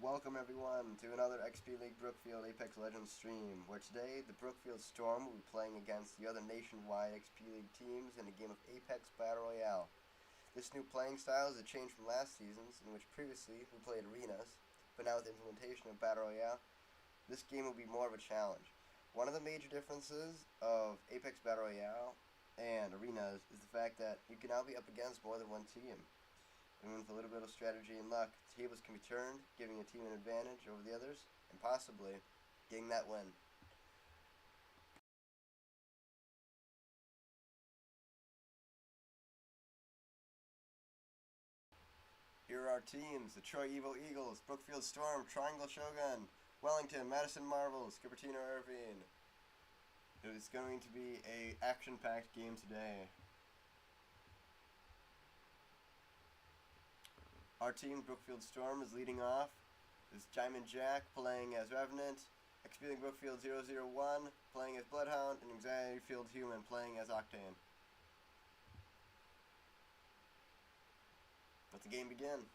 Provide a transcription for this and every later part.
Welcome everyone to another XP League Brookfield Apex Legends stream, where today the Brookfield Storm will be playing against the other nationwide XP League teams in a game of Apex Battle Royale. This new playing style is a change from last season's, in which previously we played arenas, but now with the implementation of Battle Royale, this game will be more of a challenge. One of the major differences of Apex Battle Royale and arenas is the fact that you can now be up against more than one team. And with a little bit of strategy and luck, tables can be turned, giving a team an advantage over the others, and possibly getting that win. Here are our teams: the Troy Evo Eagles, Brookfield Storm, Triangle Shogun, Wellington, Madison Marvels, Cupertino Irvine. It's going to be a action-packed game today. Our team, Brookfield Storm, is leading off. Is Diamond Jack playing as Revenant, XP League Brookfield 001 playing as Bloodhound, and Anxiety Field Human playing as Octane. Let the game begin.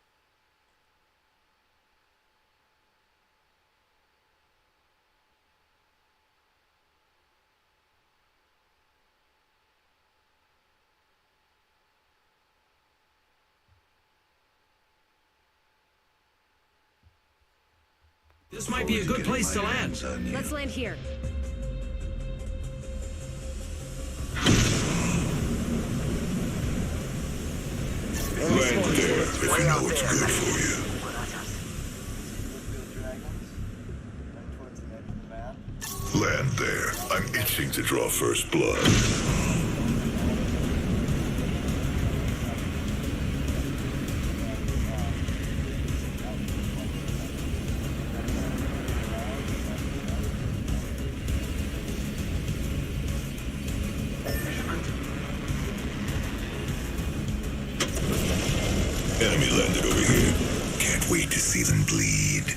This might be a good place to land. Let's land here. Land there if you know what's good for you. Land there. I'm itching to draw first blood. Enemy landed over here. Can't wait to see them bleed.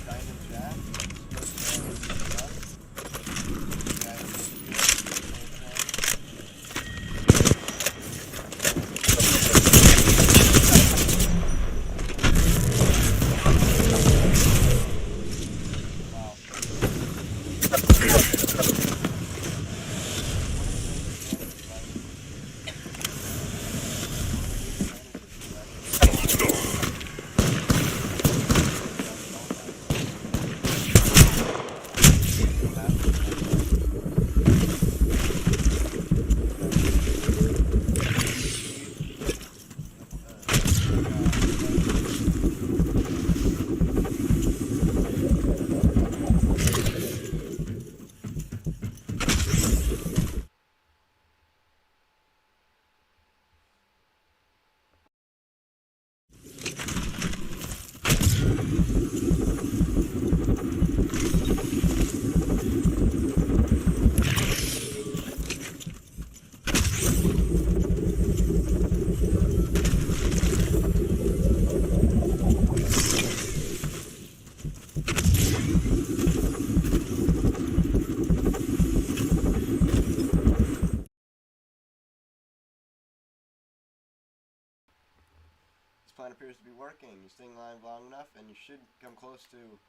This plan appears to be working. You're staying alive long enough, and you should come close to,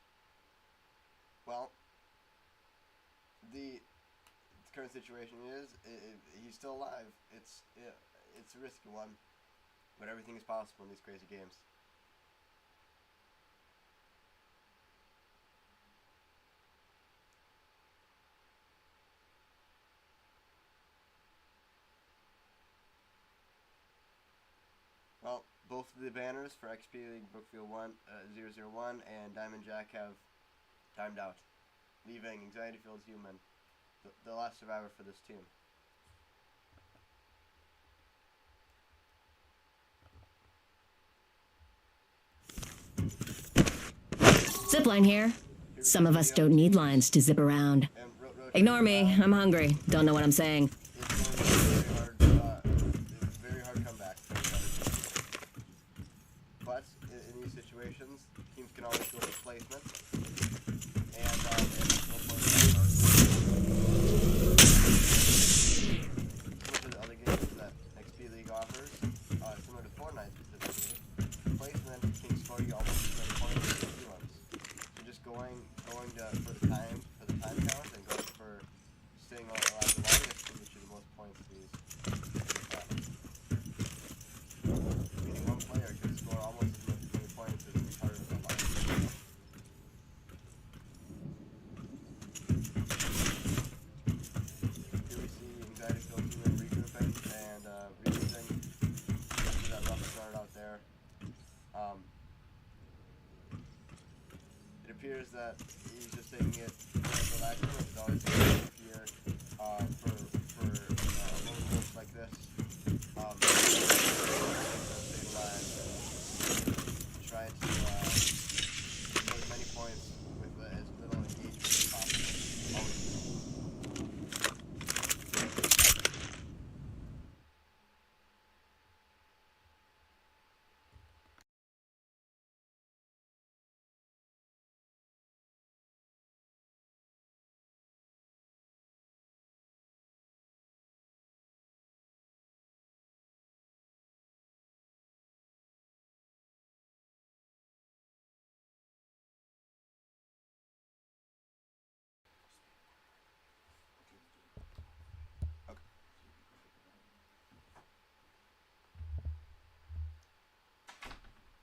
well, the current situation is, he's still alive. It's a risky one, but everything is possible in these crazy games. Well, both of the banners for XP League Brookfield 001 and Diamond Jack have timed out, leaving Anxiety Field Human the last survivor for this team. Zipline here. Some of us don't need lines to zip around. Ignore me, I'm hungry. Don't know what I'm saying. It's very hard comeback. But in these situations, teams can always go for placement. And some of the other games that XP League offers, similar to Fortnite specifically, placement can score you almost as many points as the ones. So for the time count and going for staying alive the longest to get you the most points to these. Meaning one player could score almost as many points as the entire alliance. Here we see anxiety filled human regrouping and regrouping after that rough start out there. It appears that he's just taking it relaxing, which is always good here for lone wolves like this. Stay alive and try to get as many points with as little engagement as possible. Always.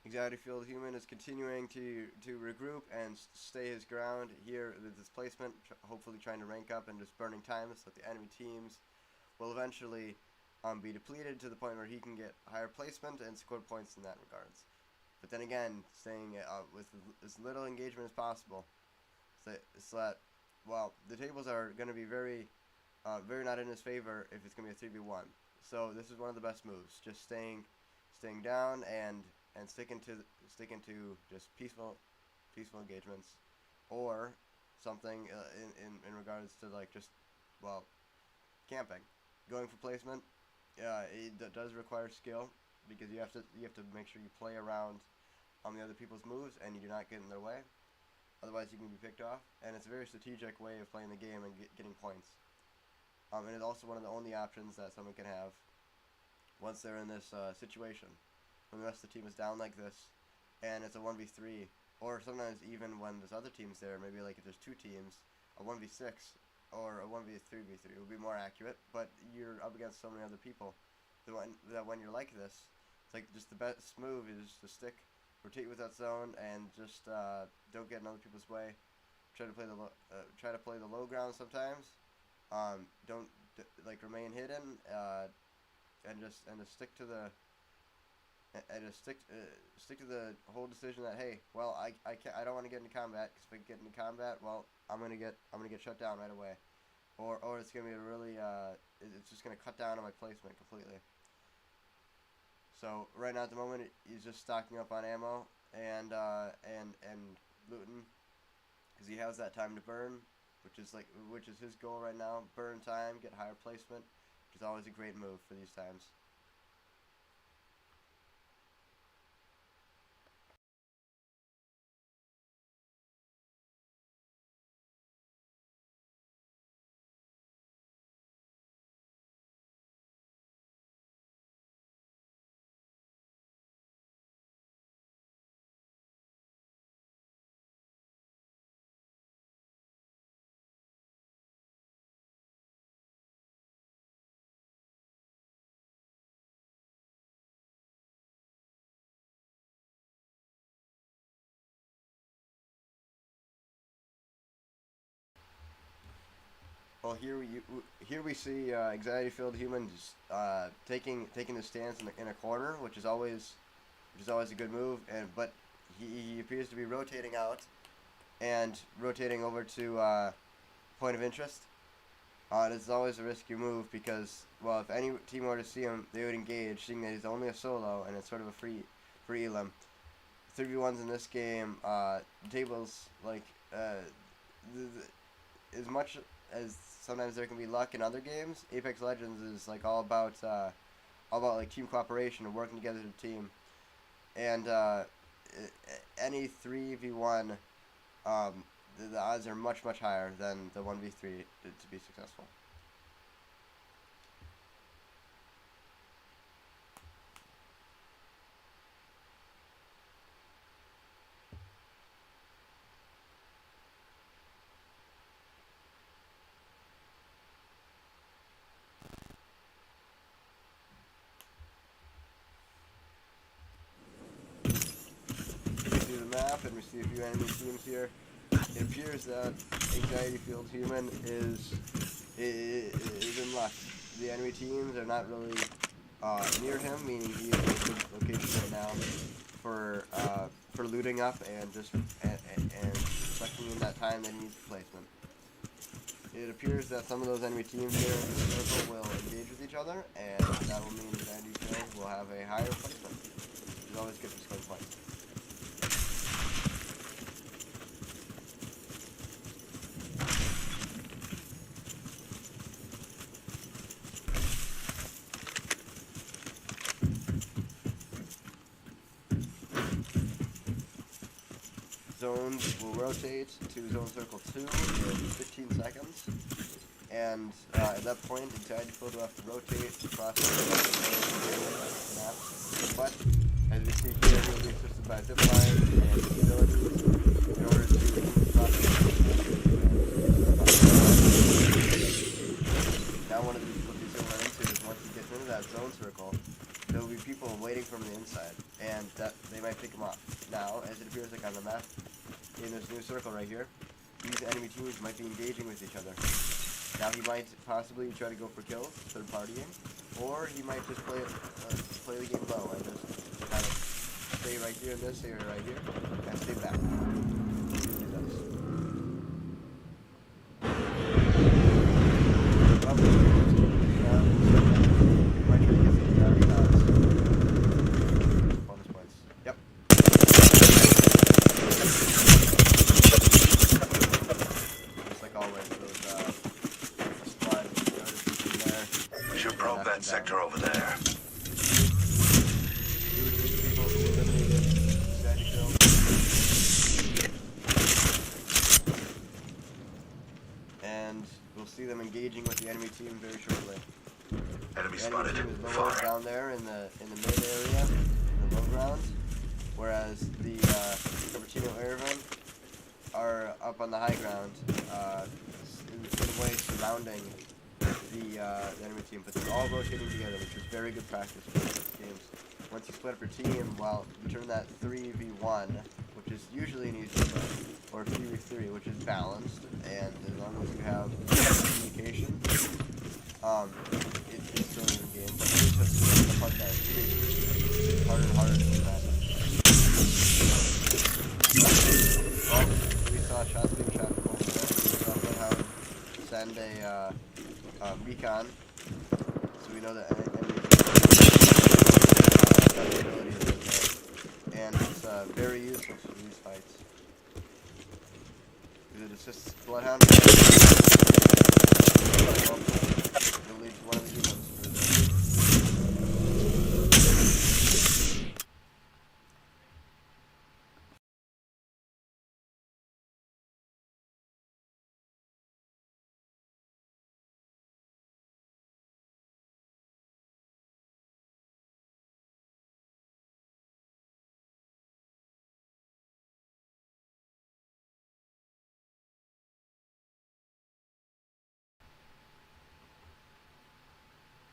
Anxiety-fueled human is continuing to regroup and stay his ground here with his placement, hopefully trying to rank up and just burning time so that the enemy teams will eventually be depleted to the point where he can get higher placement and score points in that regards. But then again, staying with as little engagement as possible, so that, well, the tables are going to be very not in his favor if it's going to be a 3v1. So this is one of the best moves, just staying down and sticking to just peaceful engagements, or something in regards to like just, well, camping, going for placement. It does require skill because you have to make sure you play around the other people's moves and you do not get in their way. Otherwise, you can be picked off, and it's a very strategic way of playing the game and getting points. And it's also one of the only options that someone can have once they're in this situation. When the rest of the team is down like this, and it's a 1v3, or sometimes even when there's other teams there, maybe like if there's two teams, a 1v6 or a 1v3v3 would be more accurate, but you're up against so many other people that when you're like this, it's like just the best move is to rotate with that zone, and just don't get in other people's way. Try to play the low ground sometimes. Don't remain hidden, and just stick to the. And just stick to the whole decision that, hey, well, I don't want to get into combat, because if I get into combat, well, I'm gonna get shut down right away, or it's gonna be a really it's just gonna cut down on my placement completely. So right now at the moment he's just stocking up on ammo and looting, because he has that time to burn, which is his goal right now. Burn time, get higher placement, which is always a great move for these times. Well, here we see anxiety-filled humans taking his stance in a corner, which is always a good move. But he appears to be rotating out and rotating over to point of interest. This is always a risky move because, well, if any team were to see him, they would engage, seeing that he's only a solo and it's sort of a free elim. 3v1s in this game, tables like as much as sometimes there can be luck in other games, Apex Legends is like all about like team cooperation and working together as a team. And any 3v1, the odds are much higher than the 1v3 to be successful. map and we see a few enemy teams here. It appears that Anxiety Field Human is in luck. The enemy teams are not really near him, meaning he is in a good location right now for looting up and just and sucking in that time that he needs placement. It appears that some of those enemy teams here in the circle will engage with each other, and that will mean that Andy Field will have a higher placement. It's always good for scoring points. Zones will rotate to Zone Circle 2 in 15 seconds, and at that point, Anxiety Field will have to rotate across the map. But, as we see here, he will be assisted by zipline and abilities in order to cross the Now one of the difficulties he'll run into is once he gets into that zone circle, there will be people waiting from the inside, and that they might pick him off. Now, as it appears like on the map, in this new circle right here, these enemy teams might be engaging with each other. Now he might possibly try to go for kills, third partying, or he might just play the game low and just kind of stay right here in this area right here, and stay back. Let's see what he does. Might try to get some bonus points. Yep. Just like always, those supplies there. We should probe that sector over there. People who eliminated Sandy Field. And we'll see them engaging with the enemy team very shortly. Enemy The spotted. enemy team is lower Fire. down there in the mid area, in the low ground, whereas the Cupertino Airmen are up on the high ground, in a way surrounding the enemy team. But they're all rotating together, which is very good practice for these games. Once you split up your team, well, you turn that 3v1, which is usually an easy play, or 3v3, which is balanced, and as long as you have communication, it's still an even game. But when you just split apart that 3, it's harder and harder to win that. Well, we saw shots being shot from over there. We saw Bloodhound send a recon, so we know that enemy ability is there, and it's very useful for these fights. It assists Bloodhound. It'll lead to one of the humans for the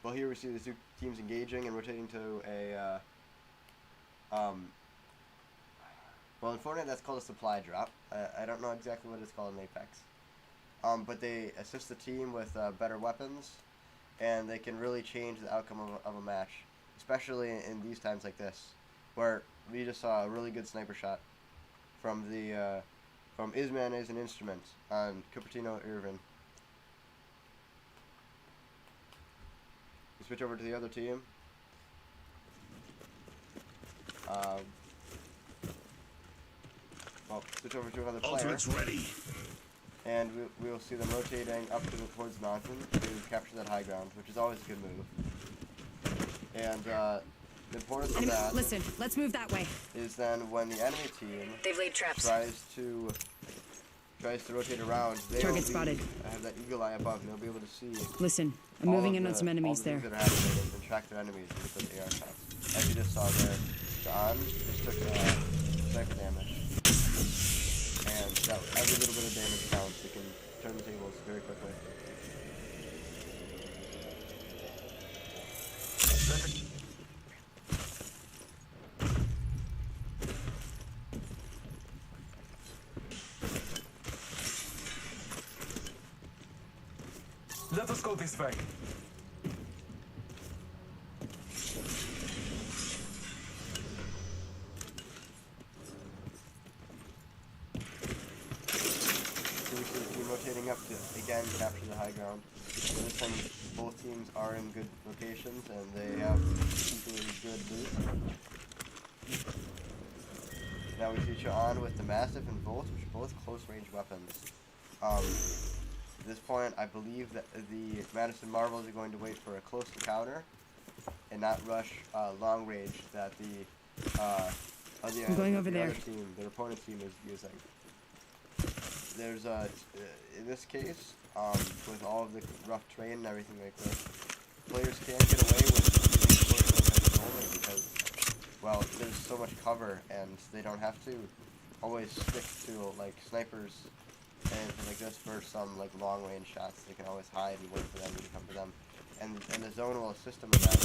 Well, here we see the two teams engaging and rotating to a, well, in Fortnite that's called a supply drop. I don't know exactly what it's called in Apex. But they assist the team with better weapons, and they can really change the outcome of a match, especially in these times like this, where we just saw a really good sniper shot from the, from Isman as an instrument on Cupertino Irvin. Switch over to the other team. Well, switch over to another player. Ultimate's ready. And we'll see them rotating up towards the mountain to capture that high ground, which is always a good move. And the importance of that Listen, let's move that way. is then when the enemy team They've laid traps. tries to rotate around, they Target will spotted. have that eagle eye above, and they'll be able to see Listen, I'm all moving of in on some enemies all the there. things that are happening and track their enemies with those AR shots. As you just saw there, John just took sniper damage. And that, every little bit of damage counts. It can turn the tables very quickly. Let us go this way. So we see the team rotating up to, again, capture the high ground. So this time, both teams are in good locations, and they have equally good loot. Now we see Cha'an with the Mastiff and Volt, which are both close-range weapons. At this point, I believe that the Madison Marvels are going to wait for a close encounter and not rush long range that the I'm going over there. other team, their opponent team, is using. There's in this case, with all of the rough terrain and everything like this, players can get away with using close range only because, well, there's so much cover and they don't have to always stick to like snipers and anything like this for some like long range shots. They can always hide and wait for them to come to them, and the zone will assist them in that.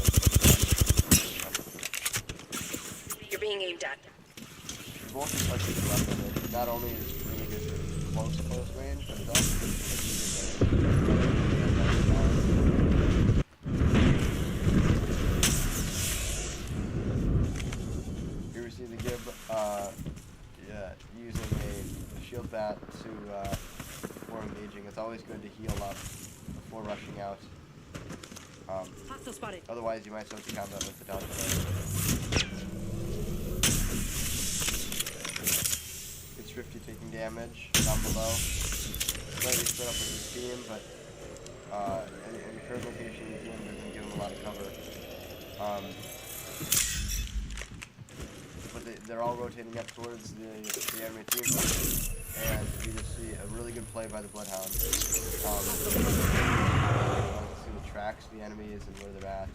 You're being aimed at. Both are such a good weapon. It not only is it really good for close range, but it's also good for here we see the Gib using a shield bat to before engaging. It's always good to heal up before rushing out. Hostile spotted. Otherwise, you might start the combat with the dodge delay. It's 50 taking damage down below. Slightly split up with his team, but in the current location he's in doesn't give him a lot of cover. But they're all rotating up towards the enemy team, and we just see a really good play by the Bloodhound. See the tracks, the enemies, and where they're at,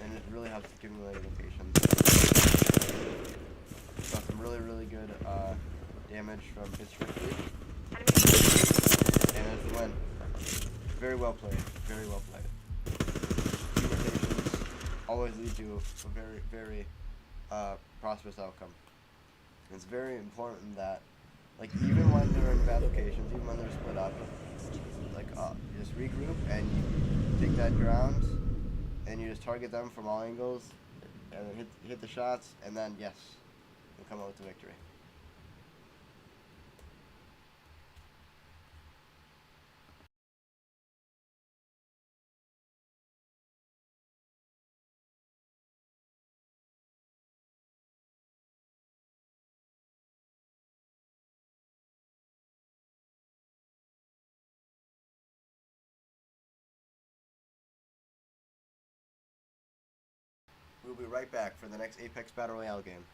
and it really helps accumulate locations. Got some really good damage from his 50, and it's a win. Very well played. Very well played. Team rotations always lead to a very prosperous outcome. It's very important that, like, even when they're in bad locations, even when they're split up, like, you just regroup and you take that ground and you just target them from all angles and then hit the shots, and then yes, you'll come out with the victory. We'll be right back for the next Apex Battle Royale game.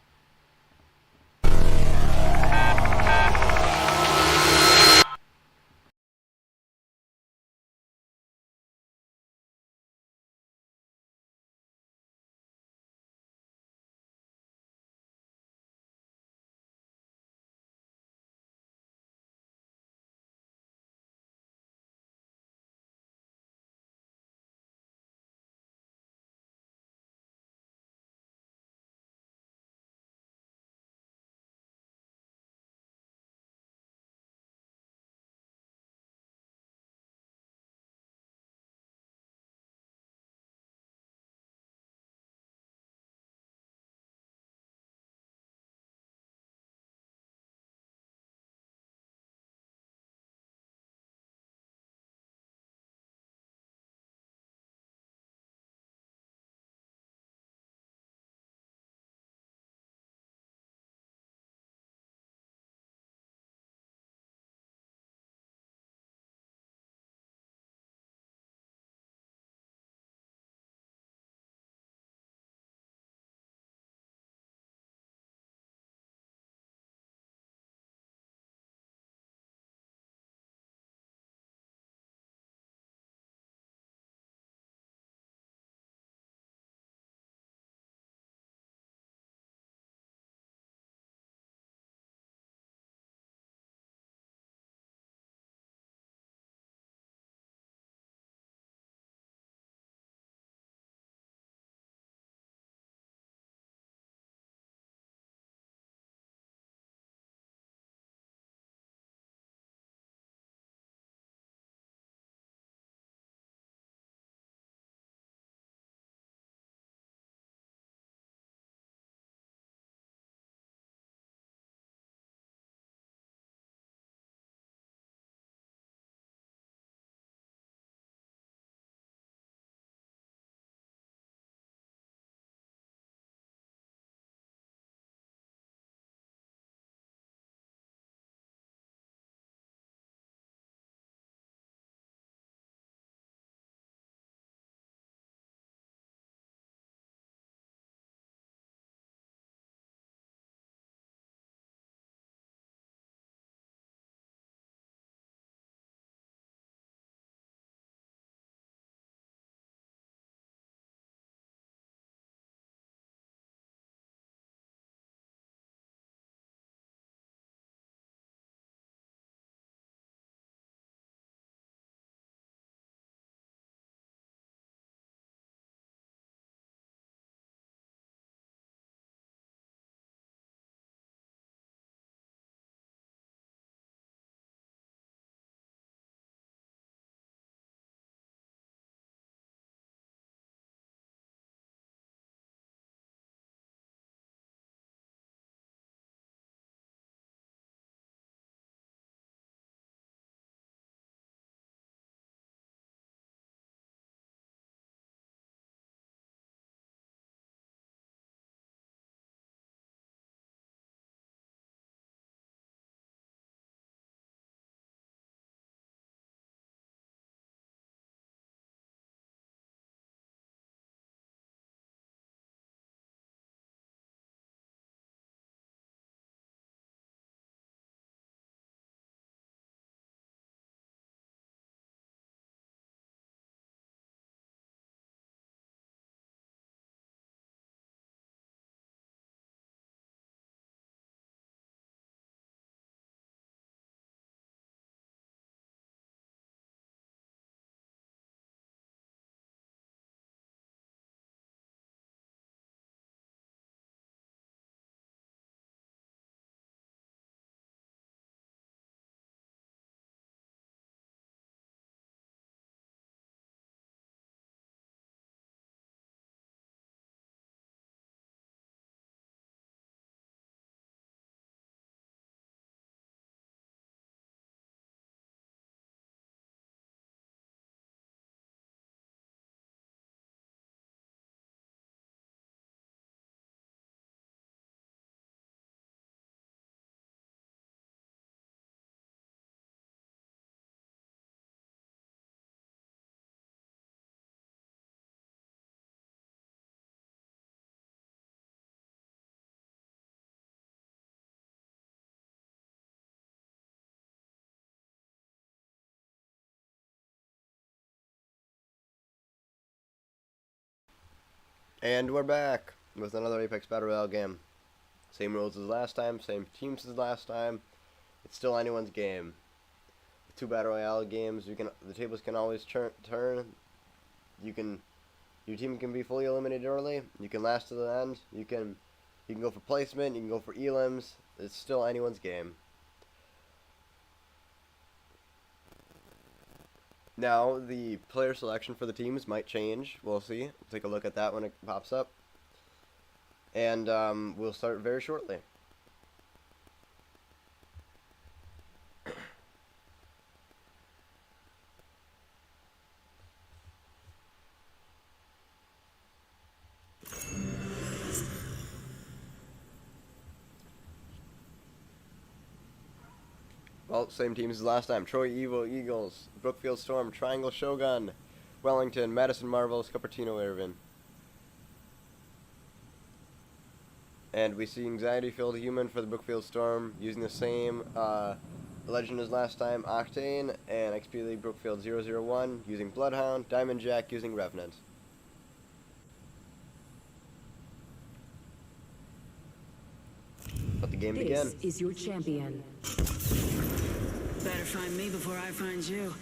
And we're back with another Apex Battle Royale game. Same rules as last time, same teams as last time. It's still anyone's game. With 2 Battle Royale games, the tables can always turn. Your team can be fully eliminated early. You can last to the end. You can go for placement. You can go for elims. It's still anyone's game. Now, the player selection for the teams might change. We'll see. We'll take a look at that when it pops up. And we'll start very shortly. Well, same teams as last time. Troy Evo Eagles, Brookfield Storm, Triangle Shogun, Wellington, Madison Marvels, Cupertino Irvin. And we see Anxiety Filled Human for the Brookfield Storm using the same legend as last time, Octane, and XP League Brookfield 001 using Bloodhound, Diamond Jack using Revenant. Let the game begin. This is your champion. Better find me before I find you.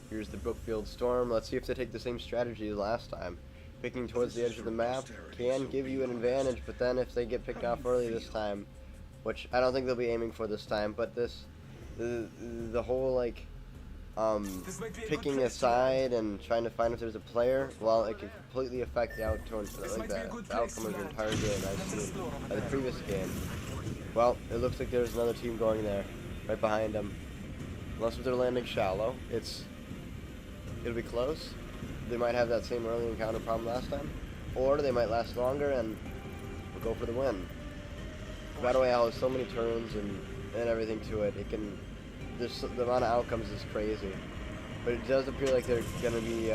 Here's the Brookfield Storm. Let's see if they take the same strategy as last time. Picking towards the edge of the map can give you an advantage, but then if they get picked off early this time, which I don't think they'll be aiming for this time, but the whole like picking a side and trying to find if there's a player, well, it can completely affect the outcome of your entire game, as seen by the previous game. Well, it looks like there's another team going there, right behind them. Unless they're landing shallow, it'll be close. They might have that same early encounter problem last time, or they might last longer and we'll go for the win. Battle Royale has so many turns and everything to it. The amount of outcomes is crazy, but it does appear like they're going to be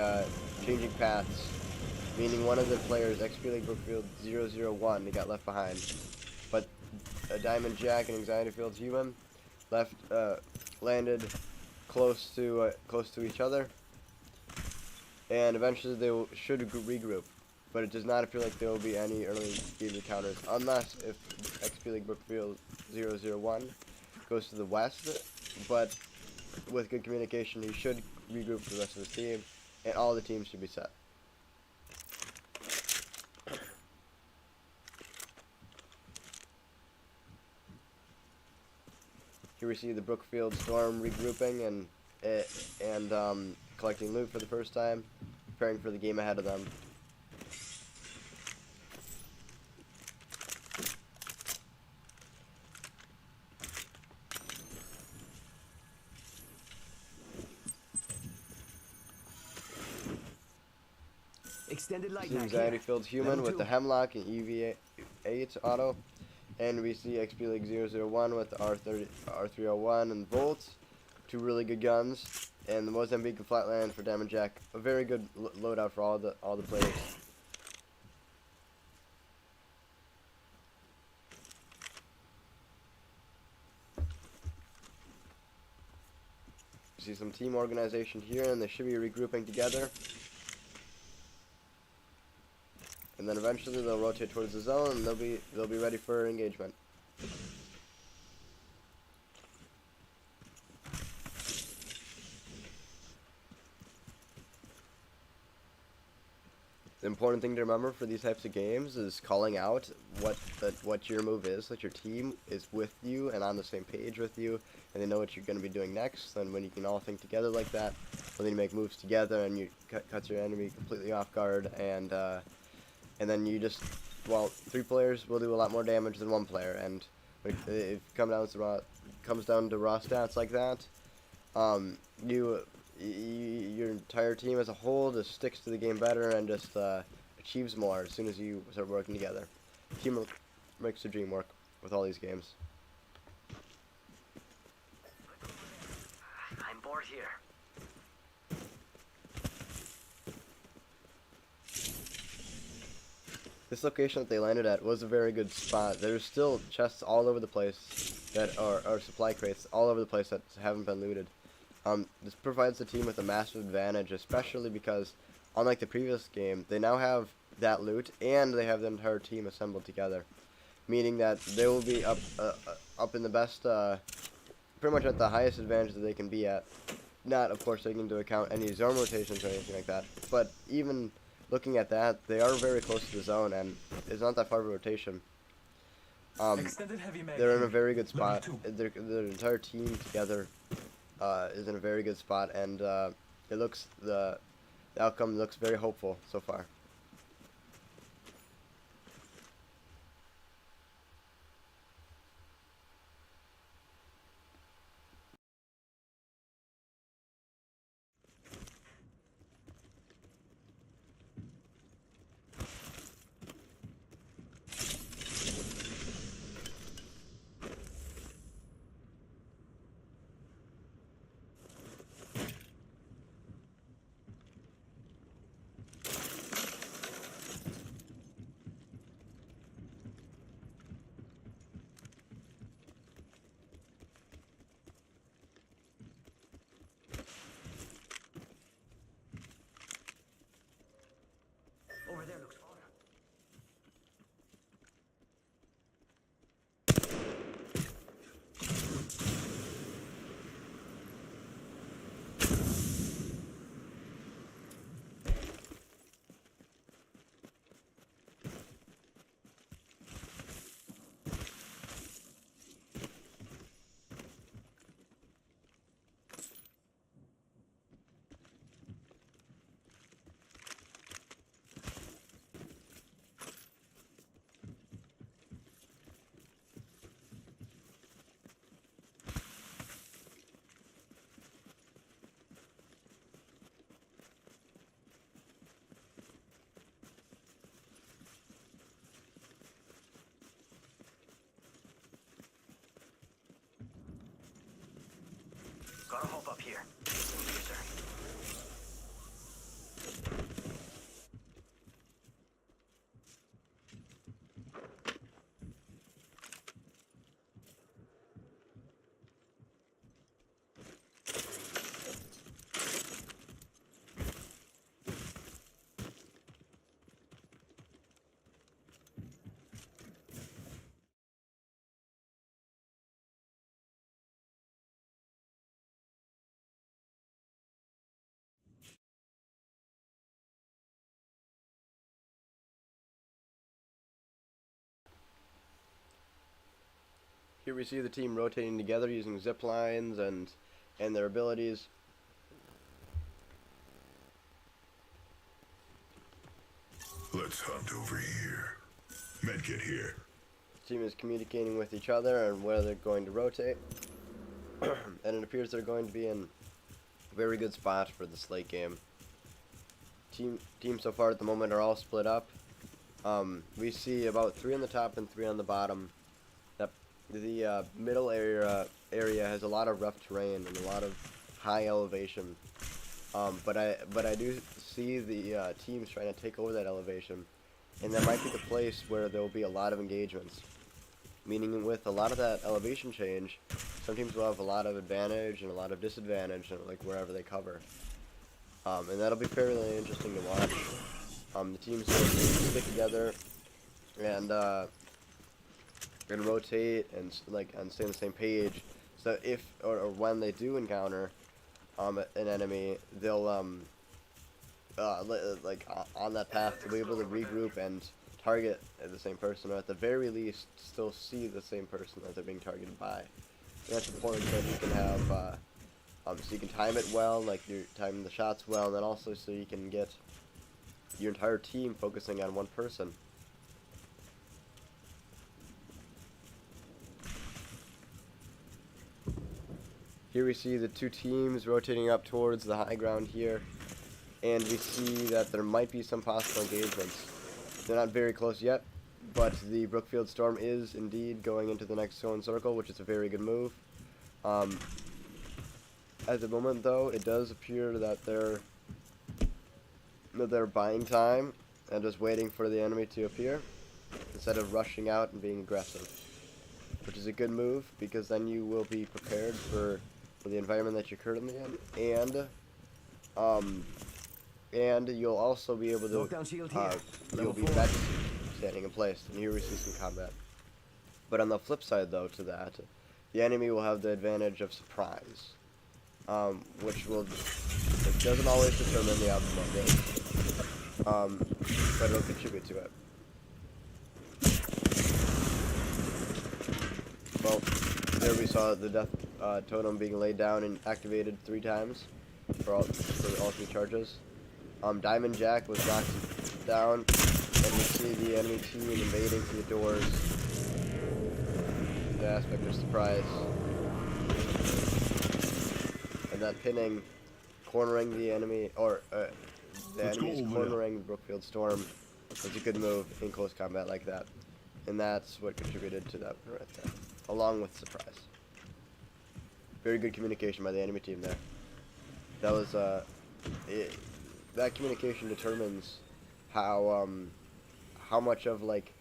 changing paths, meaning one of the players, XP League Brookfield 001, they got left behind, but a Diamond Jack and Anxiety Field Human landed close to each other, and eventually they should regroup, but it does not appear like there will be any early game encounters, unless if XP League Brookfield 001 goes to the west. But with good communication, he should regroup with the rest of his team, and all the teams should be set. Here we see the Brookfield Storm regrouping and collecting loot for the first time, preparing for the game ahead of them. Extended light Anxiety Filled Human with the Hemlock and EV8 auto, and we see XP League 001 with the R301 and Volt, 2 really good guns, and the Mozambique and Flatland for Diamond Jack, a very good loadout for all the players. You see some team organization here, and they should be regrouping together. And then eventually they'll rotate towards the zone, and they'll be ready for engagement. The important thing to remember for these types of games is calling out what your move is, that your team is with you and on the same page with you, and they know what you're going to be doing next. And when you can all think together like that, when you make moves together and you cut your enemy completely off guard, and then you just, well, 3 players will do a lot more damage than 1 player, and if it comes down to raw stats like that, your entire team as a whole just sticks to the game better and just achieves more as soon as you start working together. Teamwork makes the dream work with all these games. I'm bored here. This location that they landed at was a very good spot. There's still chests all over the place. that are supply crates all over the place that haven't been looted. This provides the team with a massive advantage, especially because, unlike the previous game, they now have that loot and they have the entire team assembled together, meaning that they will be up in the best, pretty much at the highest advantage that they can be at. Not, of course, taking into account any zone rotations or anything like that, but even looking at that, they are very close to the zone, and it's not that far of a rotation. They're in a very good spot. Their entire team together is in a very good spot, and the outcome looks very hopeful so far. Over there looks far. Gotta hop up here. Yes, sir. Here we see the team rotating together using zip lines and their abilities. Let's hunt over here. Medkit here. The team is communicating with each other and where they're going to rotate. And it appears they're going to be in a very good spot for this late game. Teams so far at the moment are all split up. We see about 3 on the top and 3 on the bottom. The middle area has a lot of rough terrain and a lot of high elevation. But I do see the teams trying to take over that elevation, and that might be the place where there will be a lot of engagements. Meaning, with a lot of that elevation change, some teams will have a lot of advantage and a lot of disadvantage, like wherever they cover. And that'll be fairly interesting to watch. The teams will stick together and rotate and stay on the same page. So if or when they do encounter an enemy, they'll on that path to be able to regroup and target the same person, or at the very least still see the same person that they're being targeted by. And that's important so you can have so you can time it well, like you're timing the shots well, and then also so you can get your entire team focusing on one person. Here we see the two teams rotating up towards the high ground here, and we see that there might be some possible engagements. They're not very close yet, but the Brookfield Storm is indeed going into the next zone circle, which is a very good move. At the moment, though, it does appear that they're buying time and just waiting for the enemy to appear instead of rushing out and being aggressive. which is a good move because then you will be prepared for the environment that you're currently in, and you'll also be able to Knockdown shield here. you'll be back standing in place, and here we see some combat. But on the flip side, though, to that, the enemy will have the advantage of surprise, which it doesn't always determine the outcome of it, but it'll contribute to it. Well, there we saw the death totem being laid down and activated 3 times for all 3 charges. Diamond Jack was knocked down, and we see the enemy team invading through the doors. The aspect of surprise. And that pinning, cornering the enemy, or the enemy's cornering the Brookfield Storm was a good move in close combat like that. And that's what contributed to that right there, along with surprise. Very good communication by the enemy team there. That was, that communication determines how much of, like,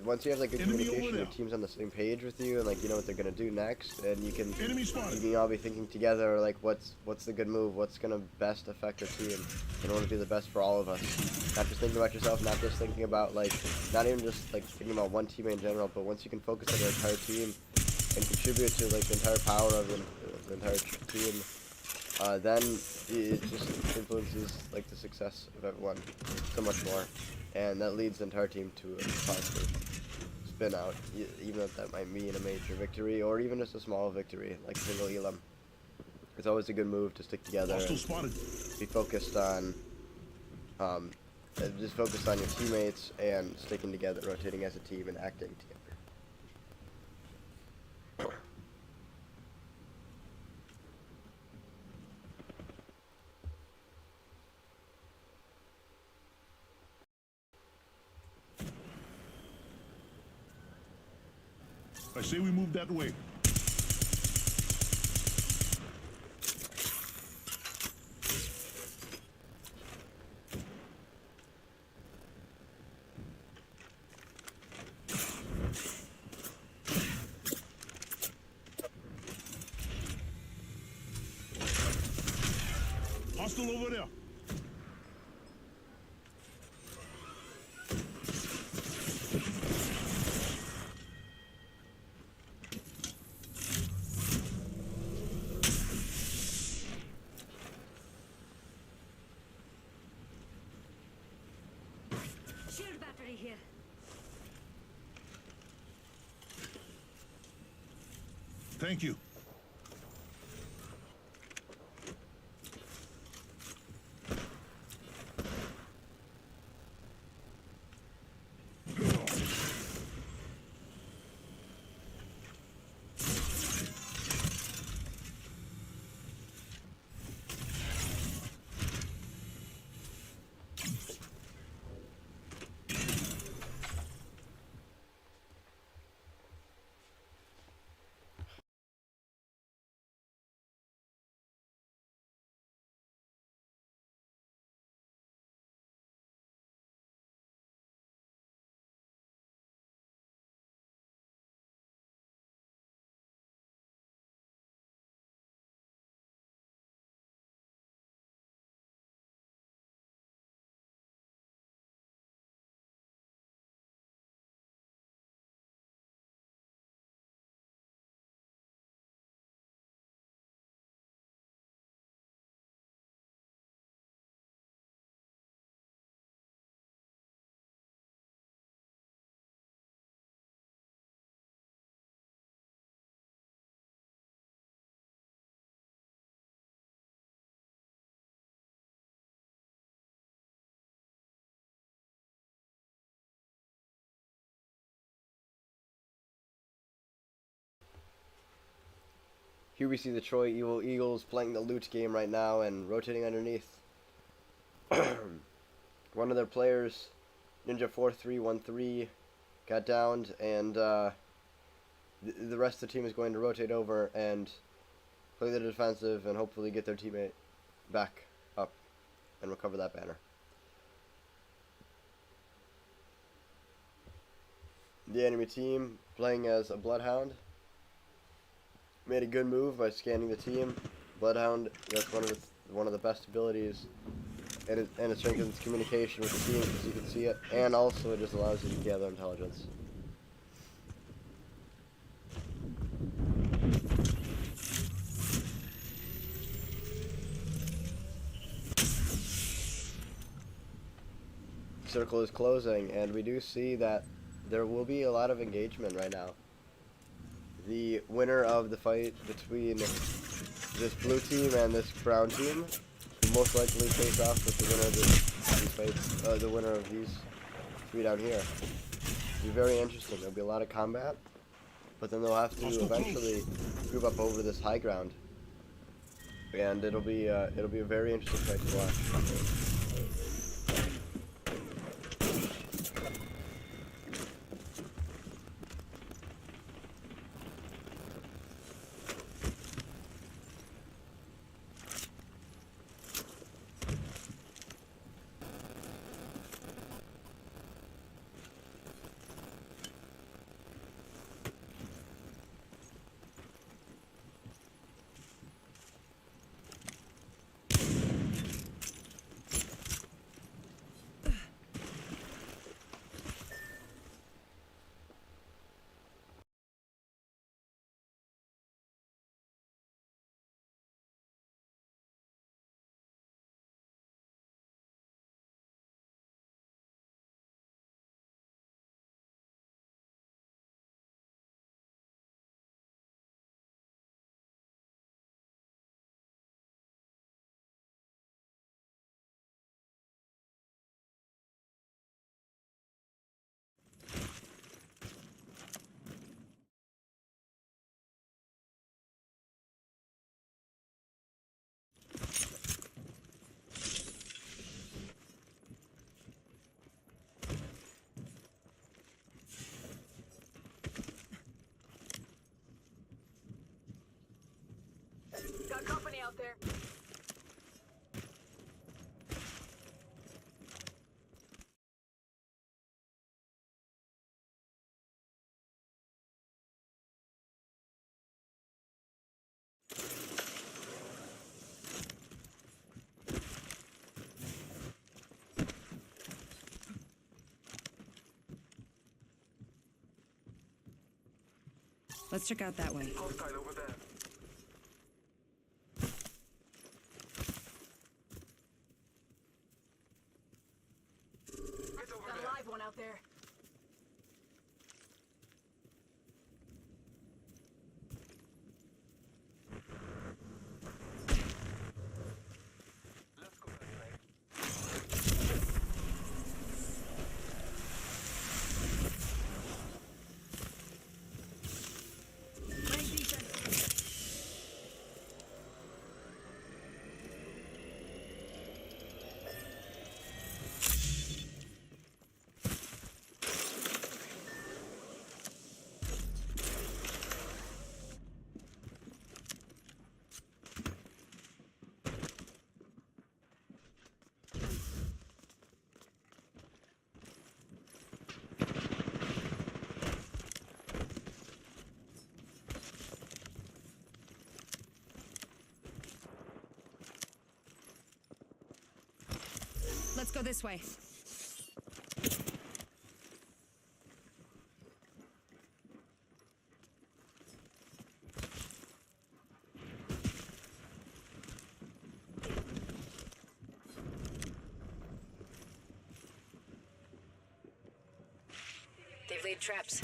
once you have, like, good communication, your team's on the same page with you, and, like, you know what they're gonna do next, and you can all be thinking together, like, what's the good move, what's gonna best affect our team in order to be the best for all of us. Not just thinking about yourself, not just thinking about, like, not even just, like, thinking about one teammate in general, but once you can focus on your entire team and contribute to, like, the entire power of the entire team, then it just influences, like, the success of everyone so much more, and that leads the entire team to a positive spin out, even if that might mean a major victory or even just a small victory, like single Elam. It's always a good move to stick together and be focused on, just focus on your teammates and sticking together, rotating as a team and acting together. I say we move that way. Hostile over there. Shield battery here. Thank you. Here we see the Troy Evil Eagles playing the loot game right now and rotating underneath. One of their players, Ninja4313, got downed, and the rest of the team is going to rotate over and play the defensive and hopefully get their teammate back up and recover that banner. The enemy team playing as a Bloodhound. Made a good move by scanning the team. Bloodhound, that's one of the best abilities, and it strengthens communication with the team because you can see it, and also it just allows you to gather intelligence. Circle is closing, and we do see that there will be a lot of engagement right now. The winner of the fight between this blue team and this brown team will most likely face off with the winner of these fights, the winner of these three down here. It'll be very interesting. There'll be a lot of combat, but then they'll have to eventually group up over this high ground, and it'll be a very interesting fight to watch. Got company out there. Let's check out that way. Hostile over there. Get over Got a there. live one out there. Let's go that way. Nice defense. Let's go this way. They've laid traps.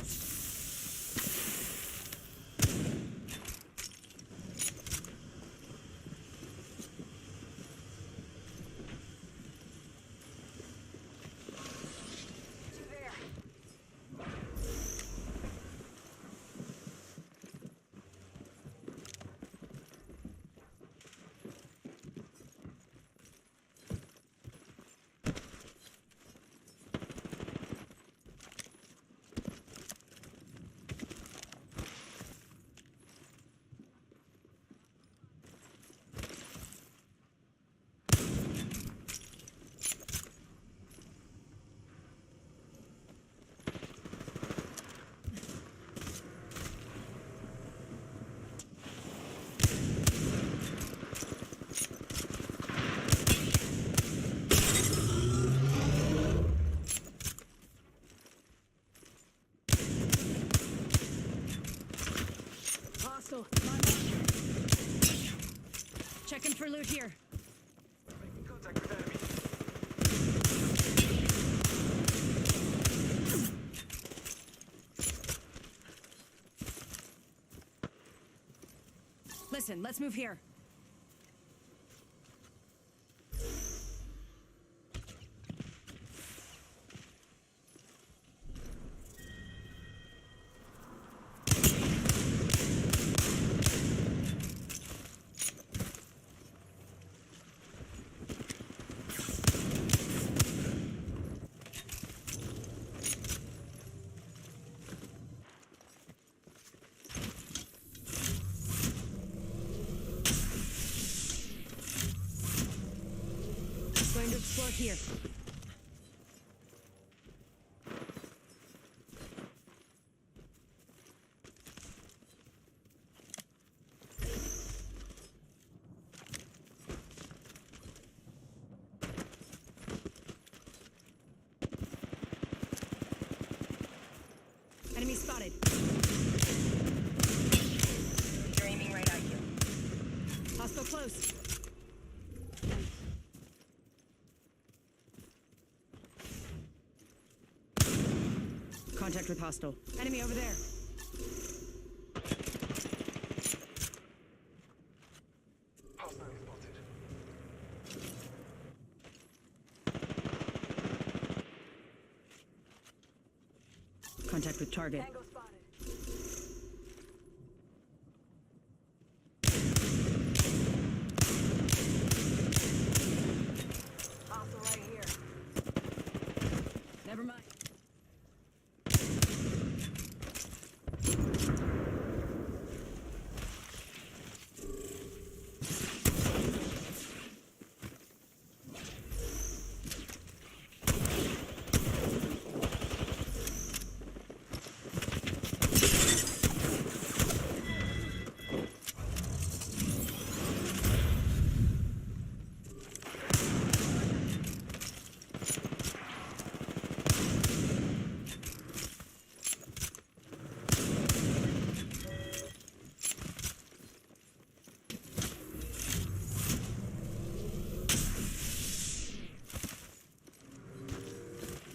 Checking for loot here. Making contact with enemy. Listen, let's move here. Going to explore here. Enemy spotted. You're aiming right at you. Hostile close. Contact with hostile. Enemy over there. Hostile spotted. Contact with target. Tango spotted. Hostile right here. Never mind.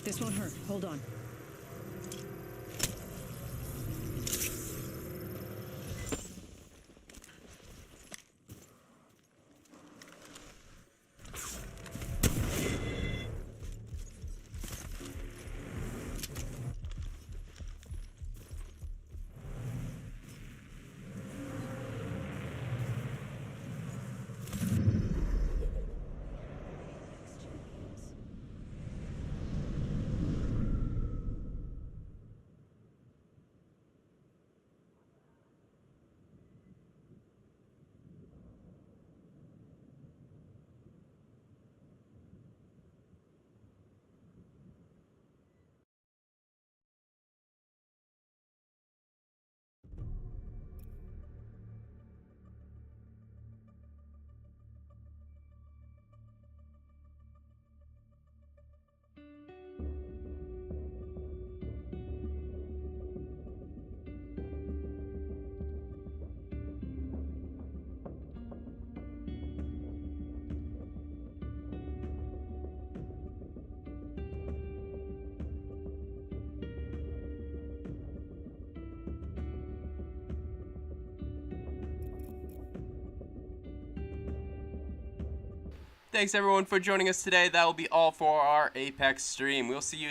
This won't hurt. Hold on. Thanks everyone for joining us today. That will be all for our Apex stream. We'll see you